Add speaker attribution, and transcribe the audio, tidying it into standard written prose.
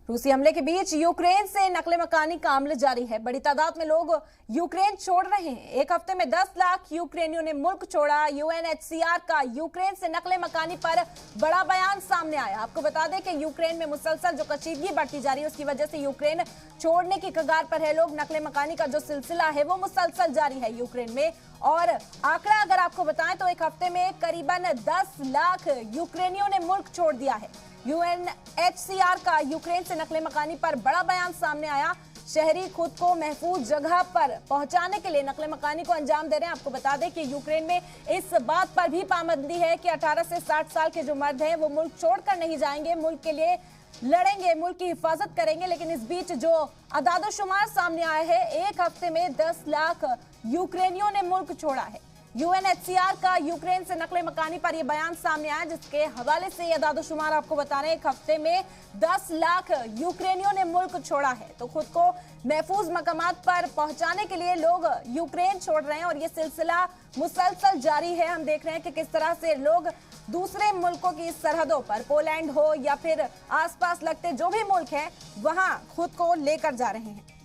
Speaker 1: रूसी हमले के बीच यूक्रेन से नकले मकानी का अमल जारी है। बड़ी तादाद में लोग यूक्रेन छोड़ रहे हैं। एक हफ्ते में 10 लाख यूक्रेनियों ने मुल्क छोड़ा। यूएनएचसीआर का यूक्रेन से नकले मकानी पर बड़ा बयान सामने आया। आपको बता दें कि यूक्रेन में मुसलसल जो कशीदगी बढ़ती जा रही है उसकी वजह से यूक्रेन छोड़ने की कगार पर है लोग। नकले मकानी का जो सिलसिला है वो मुसलसल जारी है यूक्रेन में। और आंकड़ा अगर आपको बताएं तो एक हफ्ते में करीबन 10 लाख यूक्रेनियों ने मुल्क छोड़ दिया है। यूएनएचसीआर का यूक्रेन से नकले मकानी पर बड़ा बयान सामने आया। शहरी खुद को महफूज जगह पर पहुंचाने के लिए नकले मकानी को अंजाम दे रहे हैं। आपको बता दें कि यूक्रेन में इस बात पर भी पाबंदी है कि 18 से 60 साल के जो मर्द हैं वो मुल्क छोड़कर नहीं जाएंगे, मुल्क के लिए लड़ेंगे, मुल्क की हिफाजत करेंगे। लेकिन इस बीच जो अदादोशुमार सामने आया है, एक हफ्ते में 10 लाख यूक्रेनियों ने मुल्क छोड़ा है। यूएनएचसीआर का यूक्रेन से नकले मकानी पर यह बयान सामने आया, जिसके हवाले से अदादोशुमार आपको बता रहे हैं। एक हफ्ते में 10 लाख यूक्रेनियों ने मुल्क छोड़ा है। तो खुद को महफूज मकामात पर पहुंचाने के लिए लोग यूक्रेन छोड़ रहे हैं और ये सिलसिला मुसलसल जारी है। हम देख रहे हैं कि किस तरह से लोग दूसरे मुल्कों की सरहदों पर, पोलैंड हो या फिर आसपास लगते जो भी मुल्क हैं, वहां खुद को लेकर जा रहे हैं।